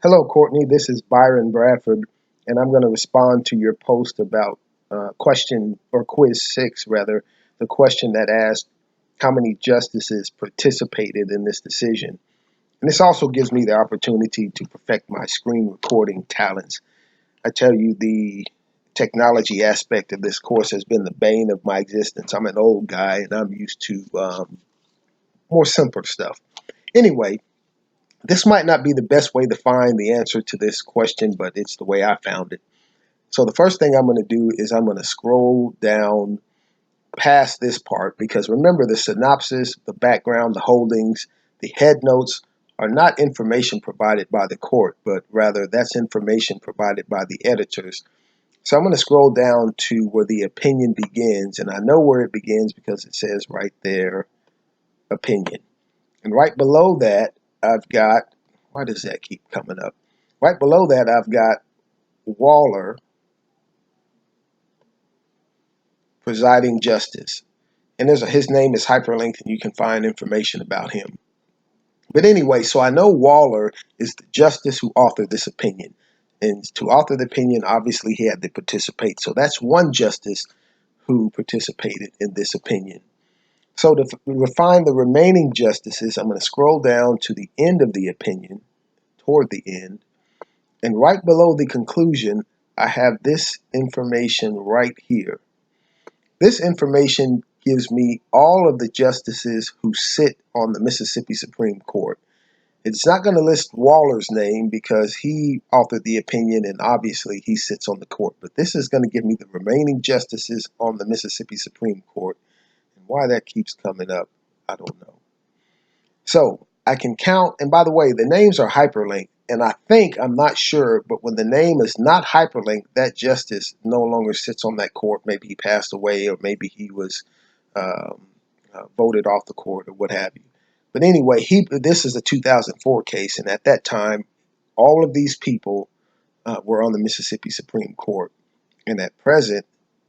Hello, Courtney. This is Byron Bradford, and I'm going to respond to your post about question or quiz 6, rather, the question that asked how many justices participated in this decision. And this also gives me the opportunity to perfect my screen recording talents. I tell you, the technology aspect of this course has been the bane of my existence. I'm an old guy, and I'm used to more simpler stuff. Anyway, this might not be the best way to find the answer to this question, but it's the way I found it. So the first thing I'm going to do is I'm going to scroll down past this part, because remember, the synopsis, the background, the holdings, the head notes are not information provided by the court, but rather that's information provided by the editors. So I'm going to scroll down to where the opinion begins, and I know where it begins because it says right there, opinion. And right below that, I've got, why does that keep coming up? Right below that, I've got Waller, presiding justice. And his name is hyperlinked, and you can find information about him. But anyway, so I know Waller is the justice who authored this opinion. And to author the opinion, obviously he had to participate. So that's one justice who participated in this opinion. So to refine the remaining justices, I'm going to scroll down to the end of the opinion, toward the end. And right below the conclusion, I have this information right here. This information gives me all of the justices who sit on the Mississippi Supreme Court. It's not going to list Waller's name because he authored the opinion and obviously he sits on the court. But this is going to give me the remaining justices on the Mississippi Supreme Court. And why that keeps coming up, I don't know. So I can count, and by the way, the names are hyperlinked, and I think, I'm not sure, but when the name is not hyperlinked, that justice no longer sits on that court. Maybe he passed away, or maybe he was voted off the court, or what have you. But anyway, this is a 2004 case, and at that time, all of these people were on the Mississippi Supreme Court, and at present,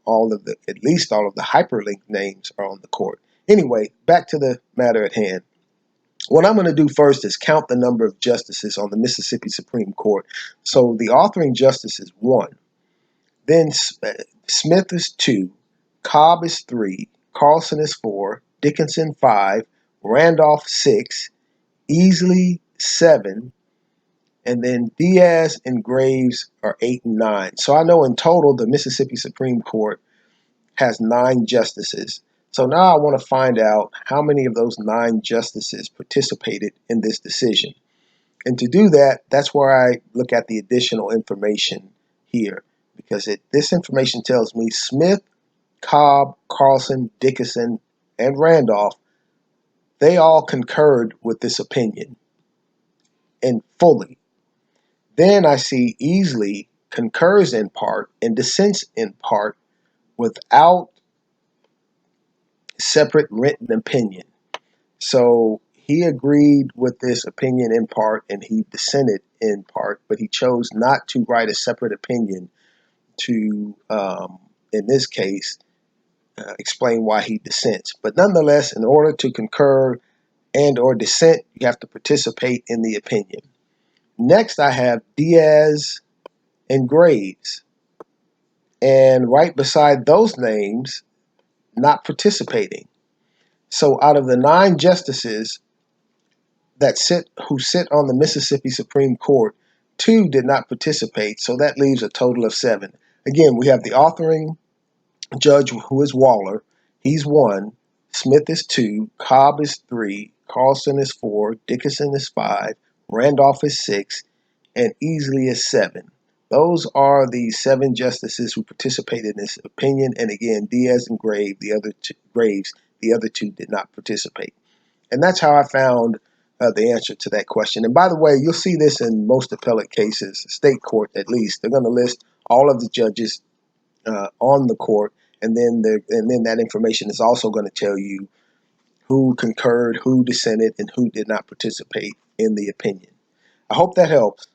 at least all of the hyperlinked names are on the court. Anyway, back to the matter at hand. What I'm going to do first is count the number of justices on the Mississippi Supreme Court. So the authoring justice is 1. Then Smith is 2. Cobb is 3. Carlson is 4. Dickinson 5. Randolph 6. Easley 7. And then Diaz and Graves are 8 and 9. So I know in total the Mississippi Supreme Court has 9 justices. So now I want to find out how many of those 9 justices participated in this decision. And to do that, that's where I look at the additional information here, because this information tells me Smith, Cobb, Carlson, Dickinson, and Randolph, they all concurred with this opinion, and fully. Then I see Easley concurs in part and dissents in part without separate written opinion. So he agreed with this opinion in part and he dissented in part, but he chose not to write a separate opinion to, in this case, explain why he dissents. But nonetheless, in order to concur and or dissent, you have to participate in the opinion. Next, I have Diaz and Graves. And right beside those names, not participating. So out of the 9 justices who sit on the Mississippi Supreme Court, 2 did not participate, so that leaves a total of 7. Again, we have the authoring judge, who is Waller. He's 1. Smith is 2. Cobb is 3. Carlson is 4. Dickinson is 5. Randolph is 6. And Easley is 7. Those are the 7 justices who participated in this opinion. And again, Diaz and Graves, the other 2 did not participate. And that's how I found the answer to that question. And by the way, you'll see this in most appellate cases, state court at least. They're going to list all of the judges on the court, and then that information is also going to tell you who concurred, who dissented, and who did not participate in the opinion. I hope that helps.